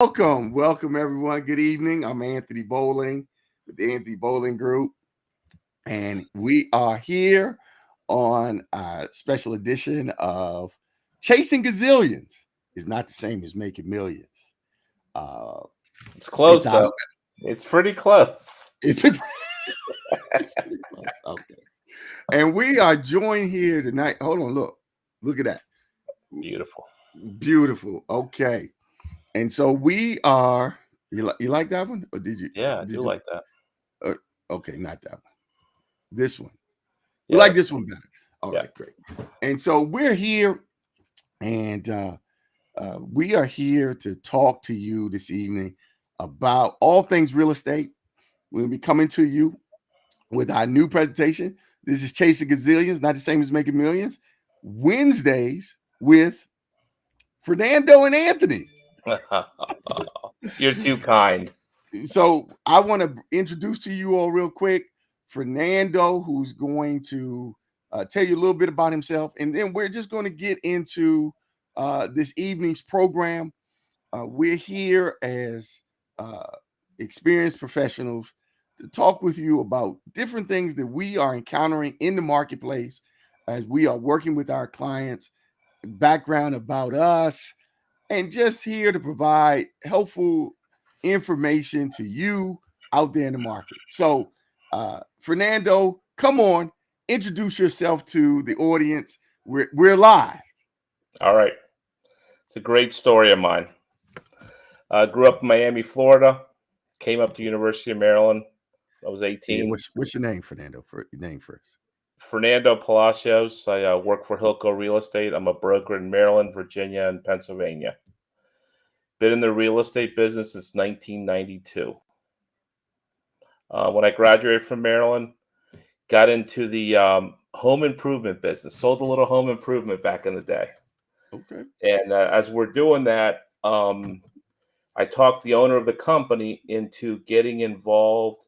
Welcome everyone. Good evening. I'm Anthony Bowling with the Anthony Bowling Group, and we are here on a special edition of Chasing Gazillions. Is not the same as making millions. Uh, It's it's close our though. It's pretty close. it's, a, it's pretty close. Okay, and we are joined here tonight. Hold on, look at that, Beautiful. beautiful. Okay, and so we are. You like that one, or did you? Yeah, I Did do you? like that. Uh, okay, not that one. This one. You Yeah, like that's this one better. All yeah. right, great. And so we're here, and we are here to talk to you this evening about all things real estate. We'll be coming to you with our new presentation. This is Chasing Gazillions, not the same as making millions. Wednesdays with Fernando and Anthony. You're too kind. So I want to introduce to you all real quick Fernando, who's going to tell you a little bit about himself, and then we're just going to get into this evening's program. We're here as uh, experienced professionals to talk with you about different things that we are encountering in the marketplace as we are working with our clients, background about us, and just here to provide helpful information to you out there in the market. So, Fernando, come on, introduce yourself to the audience. We're live. All right. It's a great story of mine. I grew up in Miami, Florida. Came up to University of Maryland. I was Yeah, 18. what's your name, Fernando? For your name first. Fernando Palacios. I work for Hilco Real Estate. I'm a broker in Maryland, Virginia, and Pennsylvania. Been in the real estate business since 1992. When I graduated from Maryland, got into the home improvement business. Sold a little home improvement back in the day. Okay. And as we're doing that, I talked the owner of the company into getting involved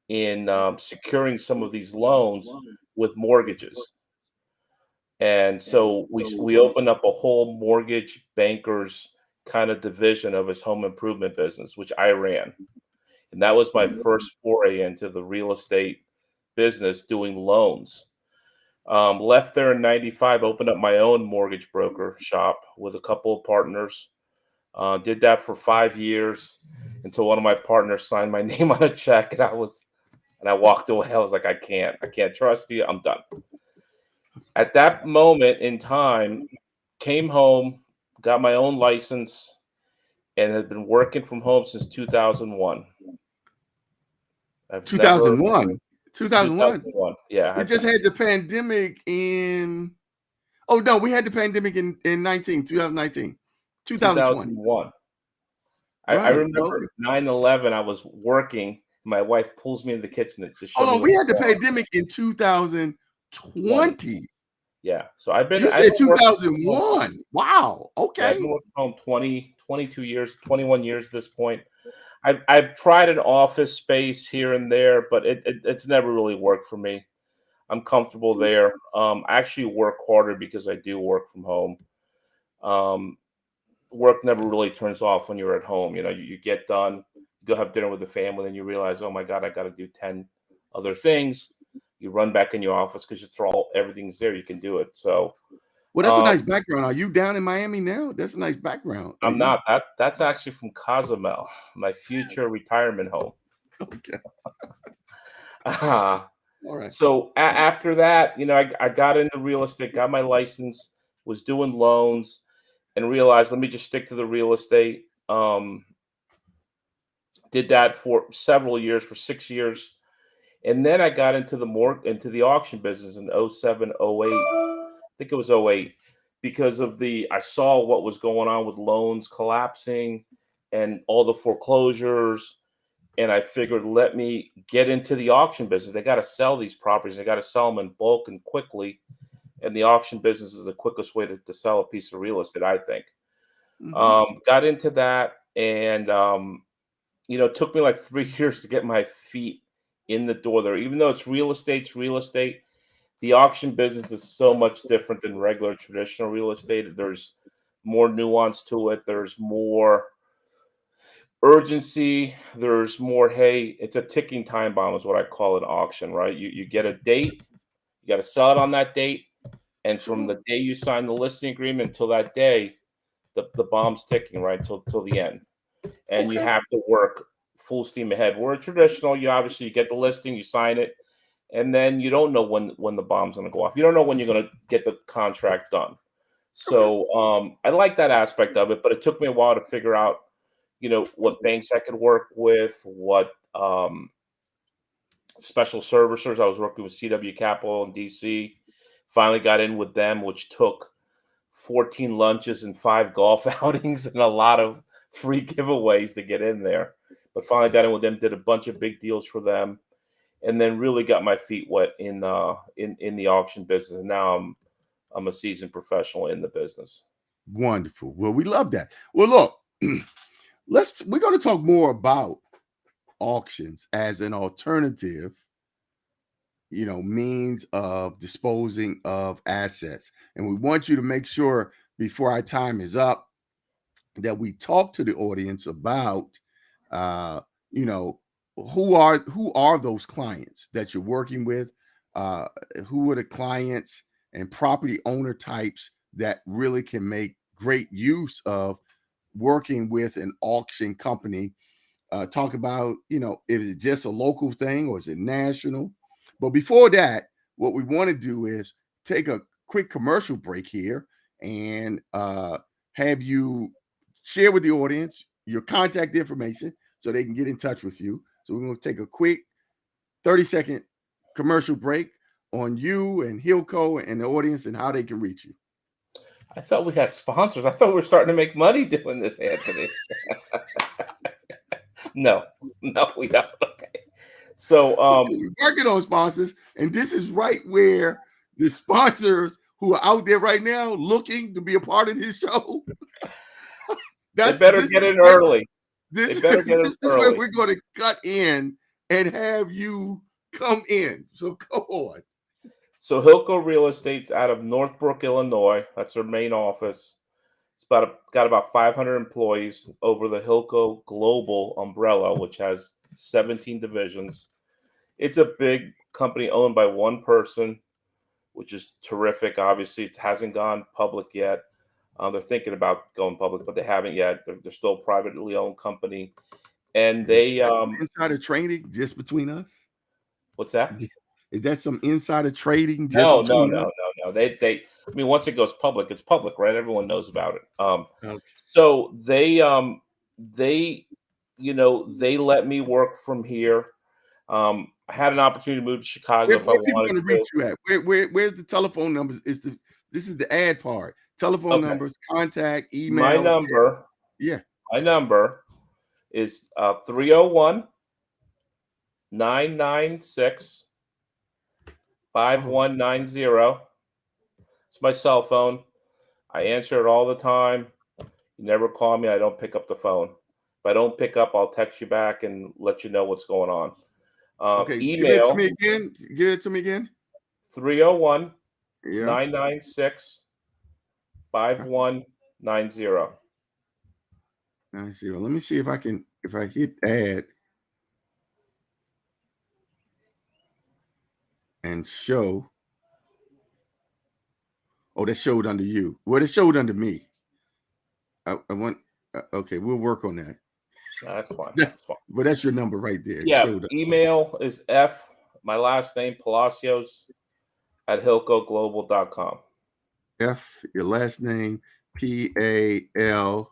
in securing some of these loans with mortgages. And so we opened up a whole mortgage bankers kind of division of his home improvement business, which I ran. And that was my first foray into the real estate business doing loans. Left there in 95, opened up my own mortgage broker shop with a couple of partners. Did that for 5 years until one of my partners signed my name on a check, and I walked away. I was like, I can't trust you. I'm done. At that moment in time, came home, got my own license, and had been working from home since 2001. I've never 2001. 2001. 2001. Yeah, We just had the pandemic in. Oh no, we had the pandemic in 2019, 2020. 2001. I Right. Okay. remember 9/11. I was working. My wife pulls me in the kitchen to show Hold me on, we what's had the going on. pandemic in 20. 2020. Yeah. So You I've said been working from home. 2001. Wow. Yeah, I've Okay. been working from home 20, 22 years, 21 years at this point. I've tried an office space here and there, but it's never really worked for me. I'm comfortable there. I actually work harder because I do work from home. Um, Work never really turns off when you're at home. You get done, go have dinner with the family, and you realize, oh my God, I got to do 10 other things. You run back in your office because everything's there. You can do it. So Well, that's a um, nice background. Are you down in Miami now? That's a nice background. Are I'm you not. That's actually from Cozumel, my future retirement home. okay? Uh, All right. so after that, I got into real estate, got my license, was doing loans, and realized let me just stick to the real estate. Did that for several years, for 6 years. And then I got into the auction business in '07, '08. I think it was '08, because I saw what was going on with loans collapsing and all the foreclosures. And I figured, let me get into the auction business. They got to sell these properties. They got to sell them in bulk and quickly. And the auction business is the quickest way to sell a piece of real estate, I think. Mm-hmm. Got into that, and it took me like 3 years to get my feet in the door there. Even though it's real estate. The auction business is so much different than regular traditional real estate. There's more nuance to it. There's more urgency. There's more, hey, it's a ticking time bomb is what I call an auction, right? You get a date, you got to sell it on that date. And from the day you sign the listing agreement until that day, the bomb's ticking, right? Till the end. And you Okay. have to work full steam ahead. We're traditional, you obviously you get the listing, you sign it, and then you don't know when the bomb's gonna go off. You don't know when you're gonna get the contract done. Okay. So I like that aspect of it, but it took me a while to figure out, what banks I could work with, what special servicers. I was working with CW Capital in DC. Finally got in with them, which took 14 lunches and 5 golf outings and a lot of free giveaways to get in there. But finally got in with them, did a bunch of big deals for them, and then really got my feet wet in the auction business. And now I'm a seasoned professional in the business. Wonderful. Well, we love that. Well, look, we're going to talk more about auctions as an alternative, means of disposing of assets. And we want you to make sure before our time is up that we talk to the audience about, uh, you know, who are those clients that you're working with? Uh, who are the clients and property owner types that really can make great use of working with an auction company? Talk about, is it just a local thing or is it national? But before that, what we want to do is take a quick commercial break here and have you share with the audience your contact information so they can get in touch with you. So we're going to take a quick 30-second commercial break on you and Hilco and the audience and how they can reach you. I thought we had sponsors. I thought we were starting to make money doing this, Anthony. No, we don't. Okay. So We're working on sponsors, and this is right where the sponsors who are out there right now looking to be a part of this show. They better get in early. This They better get in this is where early. we're going to cut in and have you come in. So go on. So Hilco Real Estate's out of Northbrook, Illinois. That's their main office. It's got about 500 employees over the Hilco Global umbrella, which has 17 divisions. It's a big company owned by one person, which is terrific. Obviously, it hasn't gone public yet. They're thinking about going public, but they haven't yet. They're still a privately owned company, and they insider trading just between us. What's that? Is that some insider trading just No. between us? They. I mean, once it goes public, it's public, right? Everyone knows about it. Okay. So they they let me work from here. I had an opportunity to move to Chicago Where if I people wanted going to to. reach you at? Where's the telephone numbers? This is the ad part. Telephone Okay. numbers, contact, My email. number. Yeah. My number is 301 996 5190. It's my cell phone. I answer it all the time. You never call me. I don't pick up the phone. If I don't pick up, I'll text you back and let you know what's going on. Okay. Give it to Email me again. Give it to me again. 301 Yeah. 996 5190. 90. Let me see if I hit add and show. Oh, that showed under you. Well, it showed under me. I want. Okay, we'll work on that. That's fine. But that's your number right there. Yeah. Email is my last name, Palacios at hilcoglobal.com. Your last name, PALACIOS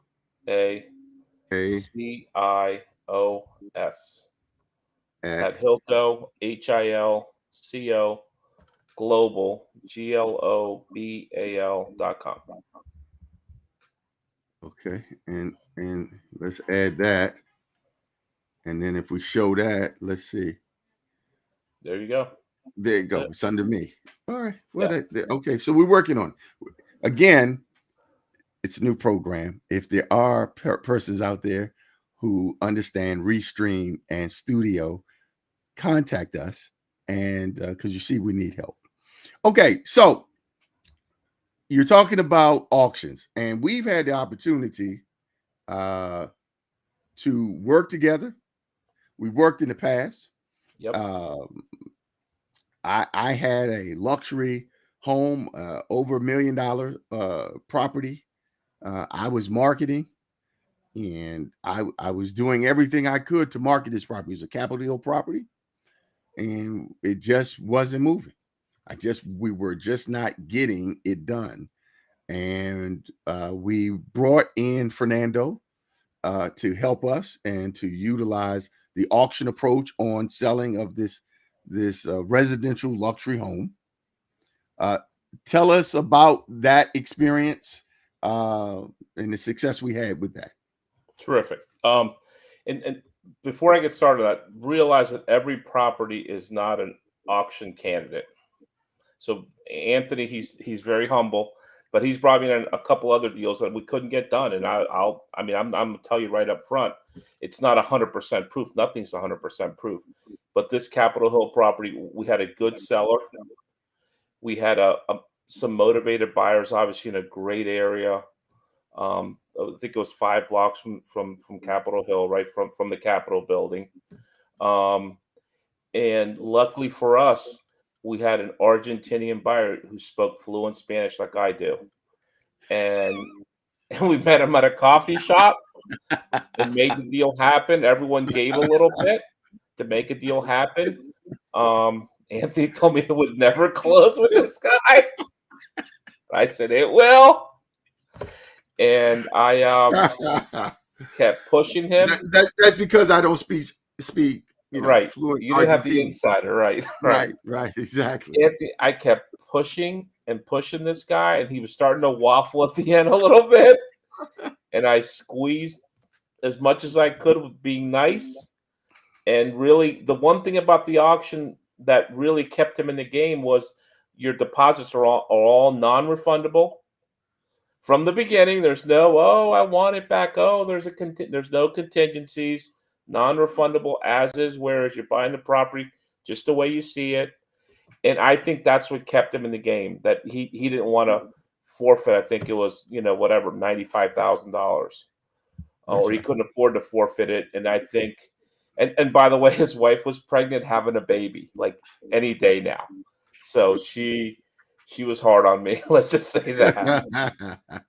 at Hilco, HILCO Global, GLOBAL.com. Okay, and let's add that. And then if we show that, let's see. There you go. There you go. It's under me. All right. Well, okay. So we're working on it. Again, it's a new program. If there are persons out there who understand Restream and Studio, contact us. And because you see, we need help. Okay. So you're talking about auctions, and we've had the opportunity to work together. We worked in the past. Yep. I had a luxury home, over $1 million property. I was marketing, and I was doing everything I could to market this property. It's a Capitol Hill property, and it just wasn't moving. We were just not getting it done. And we brought in Fernando to help us and to utilize the auction approach on selling of this residential luxury home. Uh, Tell us about that experience and the success we had with that. Terrific. And before I get started, I realize that every property is not an auction candidate. So Anthony, he's very humble, but he's brought me in a couple other deals that we couldn't get done. And I'm gonna tell you right up front, it's not 100% proof. Nothing's 100% proof. But this Capitol Hill property, we had a good seller. We had some motivated buyers, obviously in a great area. I think it was 5 blocks from Capitol Hill, right from the Capitol building. And luckily for us, we had an Argentinian buyer who spoke fluent Spanish like I do, and we met him at a coffee shop and made the deal happen. Everyone gave a little bit to make a deal happen. Anthony told me it would never close with this guy. I said it will. And I kept pushing him. That's because I don't speak Right. fluent You didn't have the Argentine. insider, right? Right, exactly. Anthony, I kept pushing and pushing this guy, and he was starting to waffle at the end a little bit. And I squeezed as much as I could with being nice. And really, the one thing about the auction that really kept him in the game was your deposits are all non-refundable. From the beginning, there's no, oh, I want it back. Oh, there's no contingencies, non-refundable as is, whereas you're buying the property just the way you see it. And I think that's what kept him in the game, that he didn't want to forfeit. I think it was, whatever, $95,000. Or he couldn't afford to forfeit it. And I think, and by the way, his wife was pregnant, having a baby, like any day now. So she was hard on me. Let's just say that.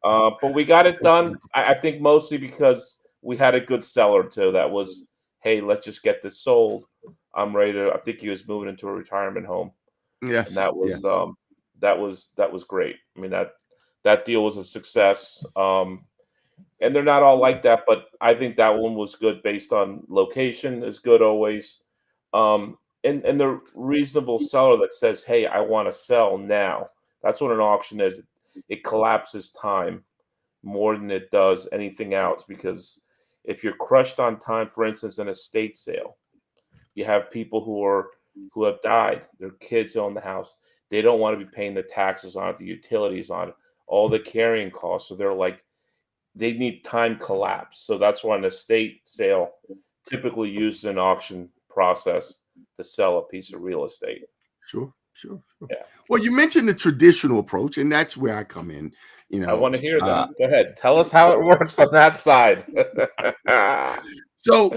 But we got it done. I think mostly because we had a good seller too. That was, hey, let's just get this sold. I'm ready to. I think he was moving into a retirement home. Yes, and that was yes. that was great. I mean that deal was a success. And they're not all like that, but I think that one was good based on location. Is good always. And the reasonable seller that says, hey, I want to sell now. That's what an auction is. It collapses time more than it does anything else, because if you're crushed on time, for instance, in a estate sale, you have people who have died. Their kids own the house. They don't want to be paying the taxes on it, the utilities on it, all the carrying costs. So they need time collapse. So that's why an estate sale typically uses an auction process to sell a piece of real estate. Sure. Yeah. Well, you mentioned the traditional approach, and that's where I come in. I want to hear that. Go ahead. Tell us how it works on that side. So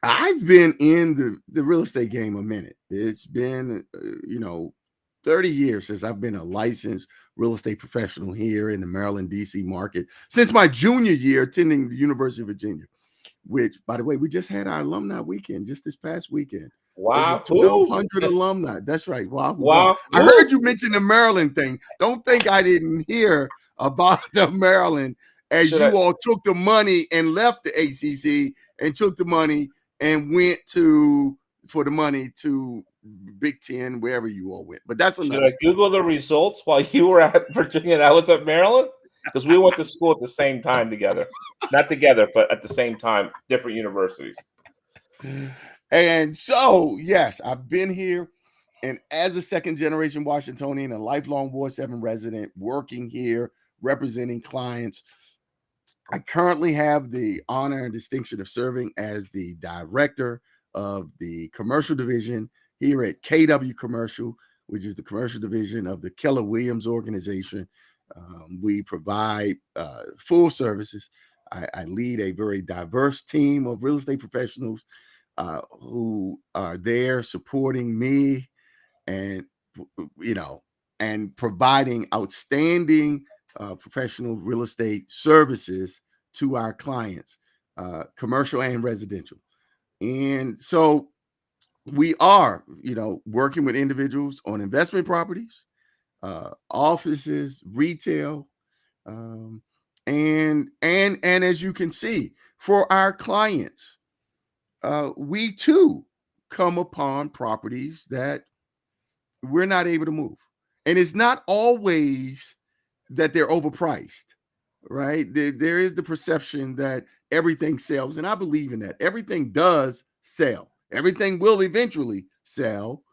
I've been in the real estate game a minute. It's been, 30 years since I've been a licensed real estate professional here in the Maryland, D.C. market, since my junior year attending the University of Virginia, which, by the way, we just had our alumni weekend just this past weekend. Wow. 1,200 alumni. That's right. Wow. Wow. I heard you mention the Maryland thing. Don't think I didn't hear about the Maryland as all took the money and left the ACC and took the money and went for the money to Big Ten, wherever you all went. But that's another. Should I Google the results while you were at Virginia and I was at Maryland? Because we went to school at the same time together. Not together, but at the same time, different universities. And so, yes, I've been here. And as a second-generation Washingtonian, a lifelong Ward 7 resident, working here, representing clients, I currently have the honor and distinction of serving as the director of the commercial division here at KW Commercial, which is the commercial division of the Keller Williams organization. We provide full services. I lead a very diverse team of real estate professionals who are there supporting me and, you know, and providing outstanding professional real estate services to our clients, commercial and residential. And so we are, working with individuals on investment properties, offices, retail, um, and as you can see, for our clients, we too come upon properties that we're not able to move, and it's not always that they're overpriced, right? There is the perception that everything sells, and I believe in that. Everything does sell. Everything will eventually sell,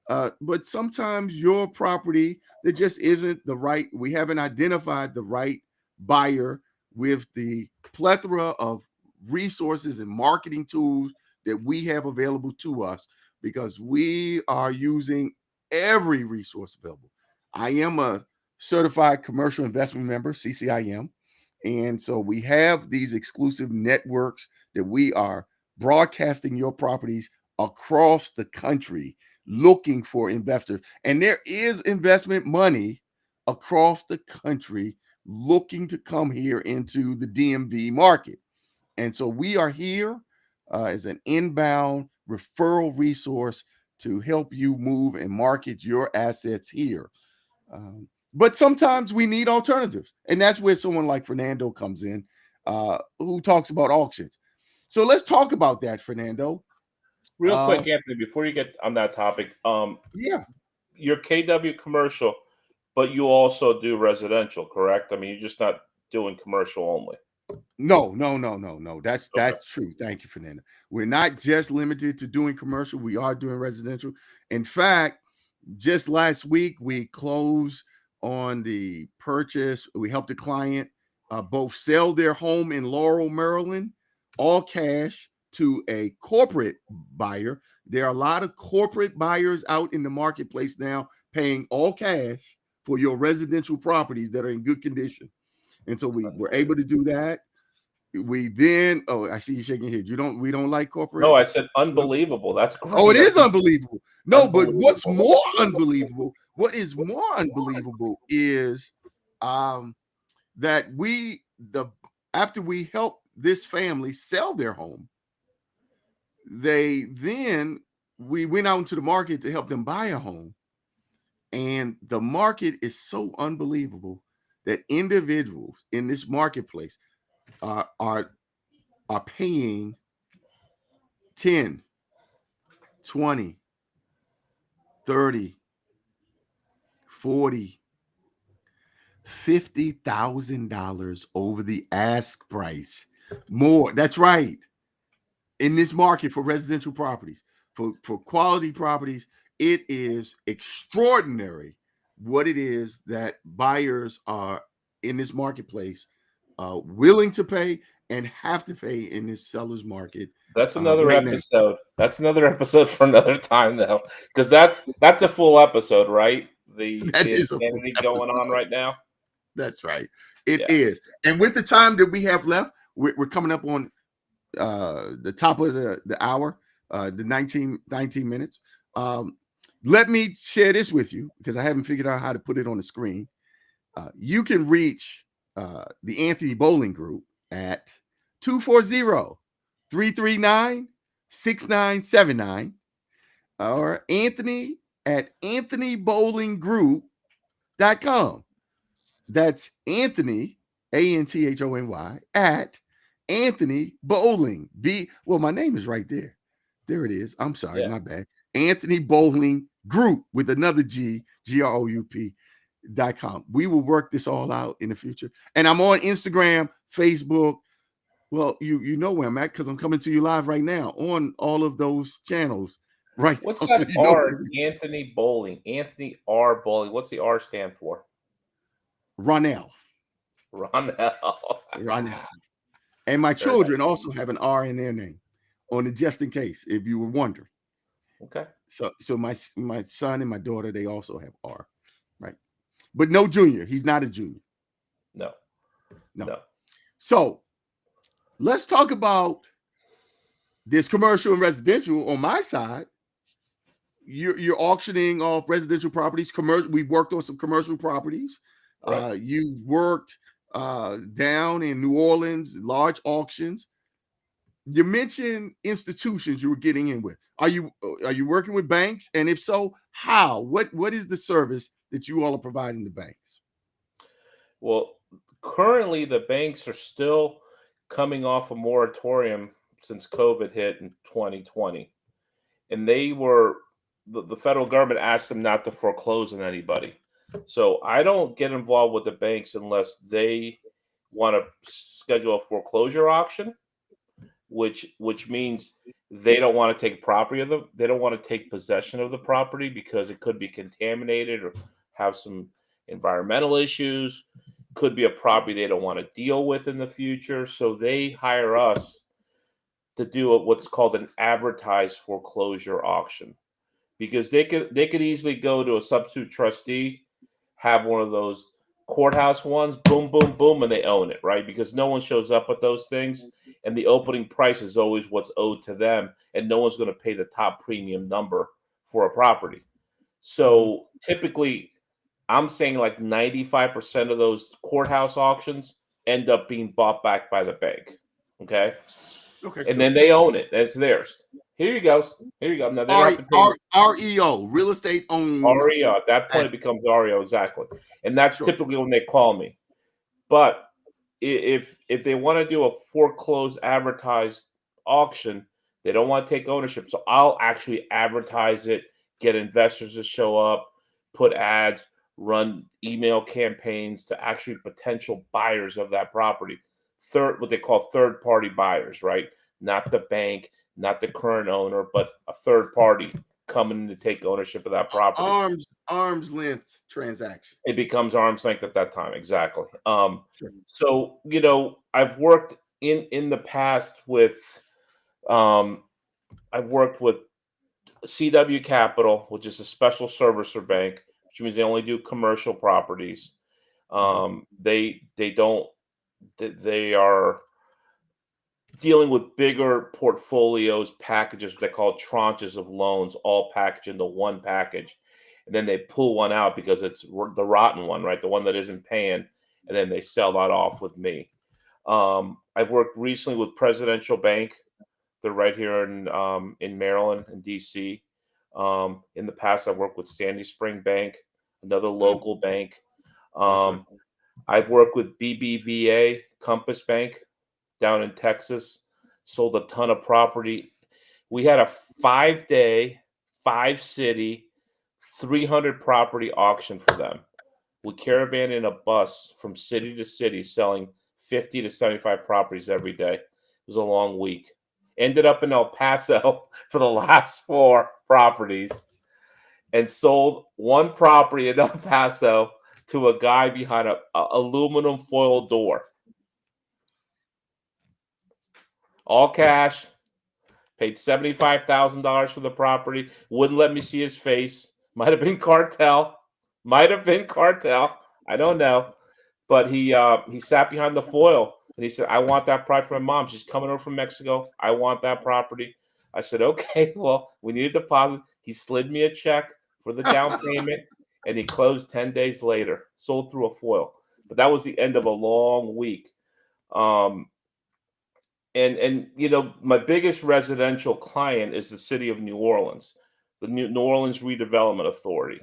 but sometimes your property, there just isn't the right, we haven't identified the right buyer with the plethora of resources and marketing tools that we have available to us, because we are using every resource available. I am a certified commercial investment member, CCIM. And so we have these exclusive networks that we are broadcasting your properties across the country, looking for investors. And there is investment money across the country looking to come here into the DMV market. And so we are here as an inbound referral resource to help you move and market your assets here. But sometimes we need alternatives. And that's where someone like Fernando comes in, who talks about auctions. So let's talk about that, Fernando. Real quick, Anthony, before you get on that topic, Yeah. your KW commercial, but you also do residential, correct? I mean, you're just not doing commercial only. No. That's Okay. true. Thank you, Fernando. We're not just limited to doing commercial. We are doing residential. In fact, just last week we closed on the purchase. We helped a client both sell their home in Laurel, Maryland, all cash, to a corporate buyer. There are a lot of corporate buyers out in the marketplace now paying all cash for your residential properties that are in good condition. And so we were able to do that. We then, oh, I see you shaking your head. We don't like corporate. No, I said unbelievable. That's great. Oh, it is unbelievable. No, but what's Unbelievable. more unbelievable, what is more unbelievable is that after we helped this family sell their home, we went out into the market to help them buy a home. And the market is so unbelievable that individuals in this marketplace are paying 10, 20, 30, 40, $50,000 over the ask price. More. That's right. In this market for residential properties, for quality properties, it is extraordinary what it is that buyers are in this marketplace willing to pay and have to pay in this seller's market. That's another Right episode. That's another episode for another time, though, because that's a full episode, right? The That is a full insanity going on episode. right now. That's right. It Yeah. is. And with the time that we have left, we're coming up on the top of the hour, the 19 minutes. Let me share this with you because I haven't figured out how to put it on the screen. You can reach the Anthony Bowling Group at 240-339-6979 or Anthony at anthonybowlinggroup.com. That's Anthony, Anthony, at Anthony Bowling. My name is right there. There it is. I'm sorry, my bad. Anthony Bowling Group with another G, GROUP.com. We will work this all out in the future. And I'm on Instagram, Facebook. Well, you know where I'm at because I'm coming to you live right now on all of those channels. Right. What's now, that so you know R? Anthony Bowling. Anthony R. Bowling. What's the R stand for? Ronell. Ronell. And my children also have an R in their name, on it just in case, if you were wondering. Okay. So my son and my daughter, they also have R, right? But no junior. He's not a junior. No. So let's talk about this commercial and residential. On my side, you're auctioning off residential properties. Commercial. We've worked on some commercial properties. Right. You've worked down in New Orleans, large auctions. You mentioned institutions you were getting in with. Are you working with banks? And if so, how? What is the service that you all are providing the banks? Well, currently the banks are still coming off a moratorium since COVID hit in 2020. And the federal government asked them not to foreclose on anybody. So I don't get involved with the banks unless they want to schedule a foreclosure auction, which means they don't want to take they don't want to take possession of the property because it could be contaminated or have some environmental issues, could be a property they don't want to deal with in the future. So they hire us to do what's called an advertised foreclosure auction, because they could easily go to a substitute trustee, have one of those courthouse ones, boom, boom, boom, and they own it, right? Because no one shows up at those things, and the opening price is always what's owed to them, and no one's going to pay the top premium number for a property. So typically, I'm saying like 95% of those courthouse auctions end up being bought back by the bank. Okay. Okay, And cool. then they own it. It's theirs. Here you go. Here you go. Now they don't have to pay REO, real estate owned REO. At that point, it asset. becomes REO, exactly. And that's Sure. typically when they call me. But if they want to do a foreclosed advertised auction, they don't want to take ownership. So I'll actually advertise it, get investors to show up, put ads, run email campaigns to actually potential buyers of that property. What they call third party buyers, right? Not the bank, not the current owner, but a third party coming to take ownership of that property. Arm's length transaction. It becomes arm's length at that time, exactly. Sure. So I've worked in the past with, I've worked with CW Capital, which is a special servicer bank, which means they only do commercial properties. They don't. They are dealing with bigger portfolios, packages, they call tranches of loans, all packaged into one package. And then they pull one out because it's the rotten one, right? The one that isn't paying. And then they sell that off with me. I've worked recently with Presidential Bank. They're right here in Maryland and DC. In the past, I've worked with Sandy Spring Bank, another local bank. I've worked with BBVA, Compass Bank, down in Texas, sold a ton of property. We had a 5-day, 5-city, 300 property auction for them. We caravan in a bus from city to city selling 50 to 75 properties every day. It was a long week. Ended up in El Paso for the last 4 properties and sold one property in El Paso to a guy behind a aluminum foil door. All cash, paid $75,000 for the property. Wouldn't let me see his face. Might have been cartel. I don't know. But he sat behind the foil and he said, "I want that property for my mom. She's coming over from Mexico. I want that property." I said, "Okay, well, we need a deposit." He slid me a check for the down payment, and he closed 10 days later. Sold through a foil. But that was the end of a long week. And my biggest residential client is the city of New Orleans, the New Orleans Redevelopment Authority.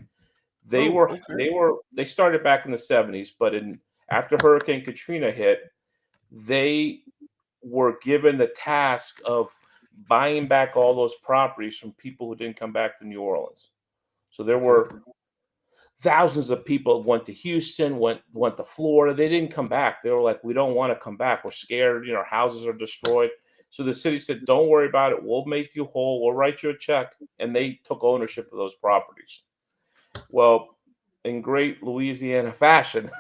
They started back in the 70s, but after Hurricane Katrina hit, they were given the task of buying back all those properties from people who didn't come back to New Orleans. So there were thousands of people went to Houston, went to Florida. They didn't come back. They were like, "We don't want to come back. We're scared. Our houses are destroyed." So the city said, "Don't worry about it. We'll make you whole. We'll write you a check." And they took ownership of those properties. Well, in great Louisiana fashion,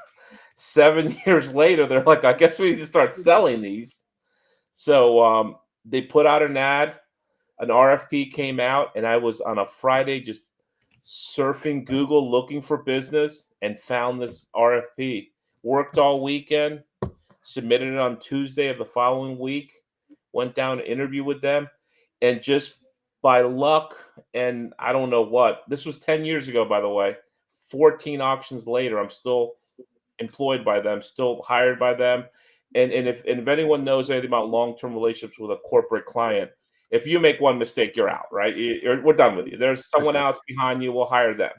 7 years later, they're like, "I guess we need to start selling these." So they put out an ad. An RFP came out, and I was on a Friday just surfing Google looking for business and found this RFP. Worked all weekend, submitted it on Tuesday of the following week, went down to interview with them, and just by luck and I don't know what, this was 10 years ago, by the way. 14 auctions later, I'm still employed by them, still hired by them. And if anyone knows anything about long-term relationships with a corporate client, if you make one mistake, you're out, right? We're done with you. There's That's someone right. else behind you. We'll hire them.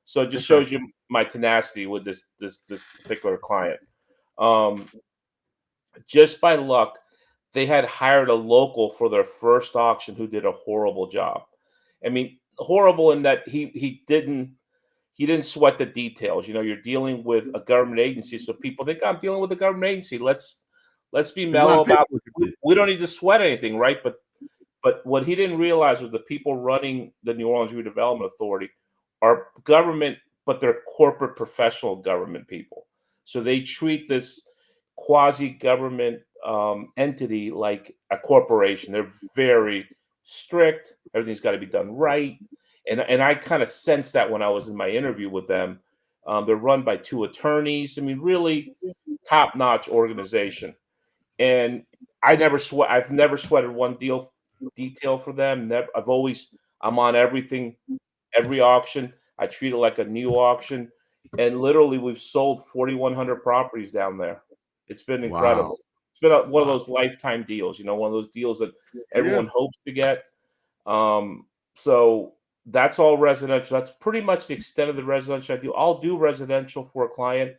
So it just That's right. shows you my tenacity with this particular client. Um, just by luck, they had hired a local for their first auction who did a horrible job. I mean, horrible in that he didn't sweat the details. You're dealing with a government agency, so people think I'm dealing with a government agency. Let's be There's a lot mellow of about paperwork to we, do. we don't need to sweat anything, right? But what he didn't realize was the people running the New Orleans Redevelopment Authority are government, but they're corporate professional government people. So they treat this quasi government entity like a corporation. They're very strict. Everything's got to be done right. And I kind of sensed that when I was in my interview with them. They're run by two attorneys. I mean, really top notch organization. And I've never sweated one detail for them. I'm on everything, every auction. I treat it like a new auction. And literally, we've sold 4,100 properties down there. It's been Wow. incredible. It's been one of Wow. those lifetime deals, one of those deals that Yeah. everyone hopes to get. So that's all residential. That's pretty much the extent of the residential I do. I'll do residential for a client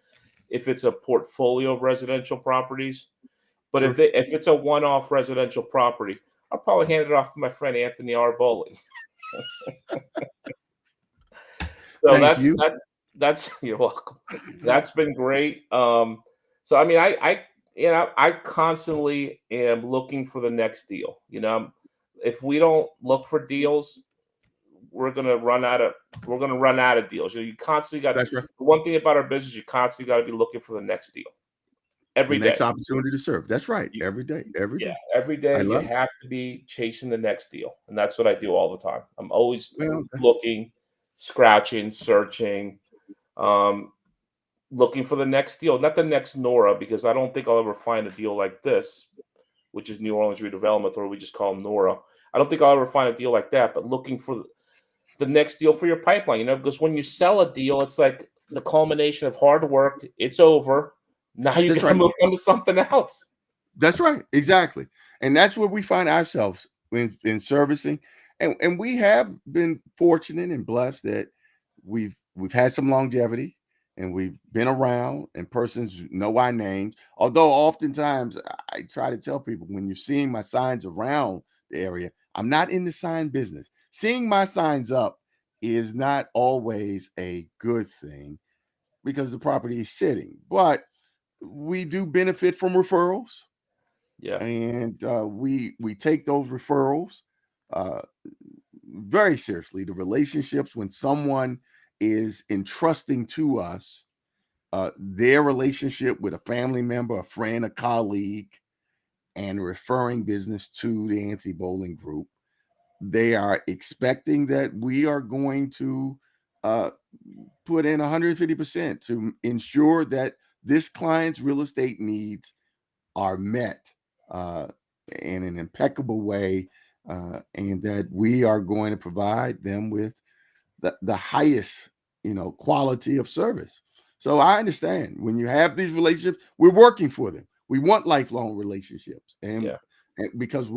if it's a portfolio of residential properties. But Sure. if it's a one-off residential property, I'll probably hand it off to my friend Anthony R. Bowling. So Thank that's you. that's you're welcome. That's been great. So I mean, I constantly am looking for the next deal. If we don't look for deals, we're gonna run out of deals. You constantly got That's right. one thing about our business. You constantly got to be looking for the next deal The every day. next opportunity to serve. That's right. You, Every day. Every yeah, day. every I day you love it. have to be chasing the next deal, and that's what I do all the time. I'm always Well, looking, scratching, searching, um, looking for the next deal, not the next Nora, because I don't think I'll ever find a deal like this, which is New Orleans Redevelopment, or we just call them Nora. I don't think I'll ever find a deal like that, but looking for the next deal for your pipeline, because when you sell a deal, it's like the culmination of hard work. It's over. Now you that's got to right. move on to something else. That's right. Exactly. And that's where we find ourselves in servicing. And we have been fortunate and blessed that we've had some longevity and we've been around and persons know our names. Although oftentimes I try to tell people when you're seeing my signs around the area, I'm not in the sign business. Seeing my signs up is not always a good thing because the property is sitting. But we do benefit from referrals, Yeah, and we take those referrals uh, very seriously. The relationships when someone is entrusting to us their relationship with a family member, a friend, a colleague, and referring business to the Anthony Bowling Group, they are expecting that we are going to uh, put in 150% to ensure that this client's real estate needs are met uh, in an impeccable way, and that we are going to provide them with the highest, quality of service. So I understand when you have these relationships, we're working for them. We want lifelong relationships, and, yeah. and because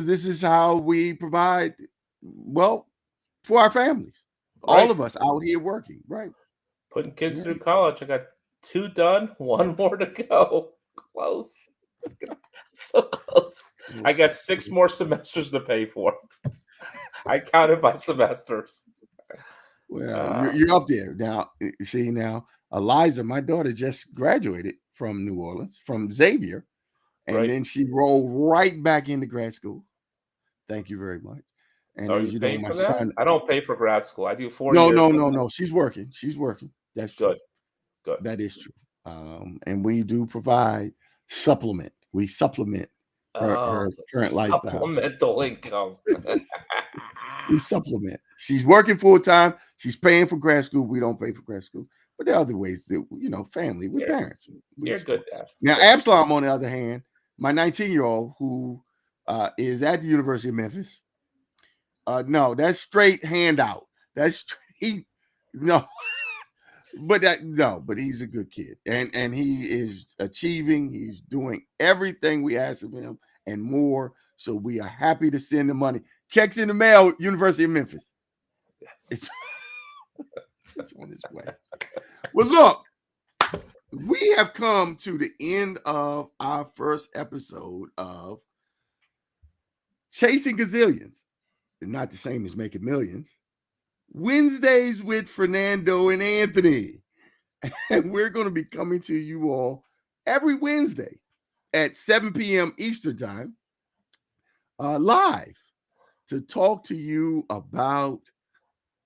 this is how we provide well for our families. All Right. of us out here working, right? Putting kids Yeah, through college. I got two done, one more to go. Close. So close. we'll I got see. 6 more semesters to pay for. I counted my semesters. Well, Uh, you're up there now. See now, Eliza, my daughter just graduated from New Orleans from Xavier, and right. then she rolled right back into grad school. Thank you very much. And Are as you you know, paying my for that? son, I don't pay for grad school. I do 4 no, years. no, no, no. She's working. She's working. That's true. Good, good. That is true. And we do provide supplement. We supplement her Oh, current lifestyle. supplemental income. We supplement. She's working full time. She's paying for grad school. We don't pay for grad school. But there are other ways that, family with parents. You're good, Dad. Now, Absalom, on the other hand, my 19-year-old who is at the University of Memphis. No, that's straight handout. That's straight. No, but he's a good kid, and he is achieving. He's doing everything we ask of him and more. So we are happy to send the money. Checks in the mail, University of Memphis. Yes. It's on its way. Well, look, we have come to the end of our first episode of Chasing Gazillions. Not the same as Making Millions. Wednesdays with Fernando and Anthony. And we're going to be coming to you all every Wednesday at 7 p.m. Eastern Time, live, to talk to you about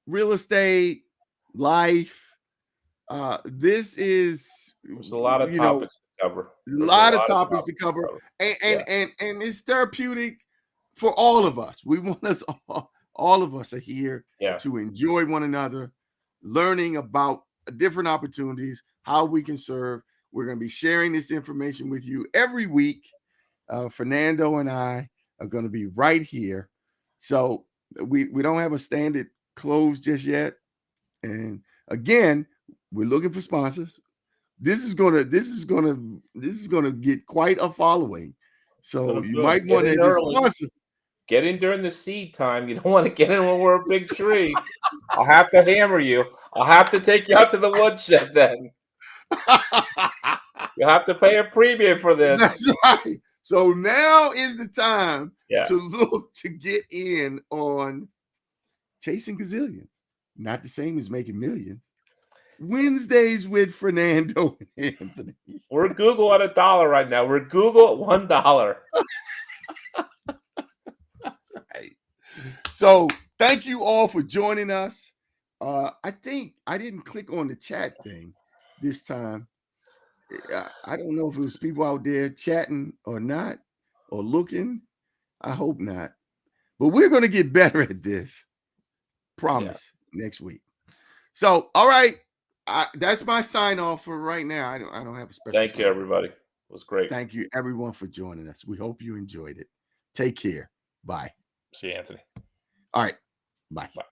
real estate, life. There's a lot of topics to cover. A lot of topics to cover. And it's therapeutic for all of us. We want us all of us are here to enjoy one another, learning about different opportunities, how we can serve. We're going to be sharing this information with you every week. Fernando and I are going to be right here. So we don't have a standard close just yet. And again, we're looking for sponsors. This is gonna get quite a following. So you might want to just sponsor. Get in during the seed time. You don't want to get in when we're a big tree. I'll have to hammer you. I'll have to take you out to the woodshed then. You'll have to pay a premium for this. That's right. So now is the time to look to get in on Chasing Gazillions. Not the same as Making Millions. Wednesdays with Fernando and Anthony. We're Google at $1 right now. We're Google at $1. That's right. So thank you all for joining us. I think I didn't click on the chat thing this time. I don't know if it was people out there chatting or not, or looking. I hope not. But we're going to get better at this. Promise next week. So, all right. That's my sign off for right now. I don't have a special. Thank you, everybody. It was great. Thank you, everyone, for joining us. We hope you enjoyed it. Take care. Bye. See you, Anthony. All right. Bye. Bye.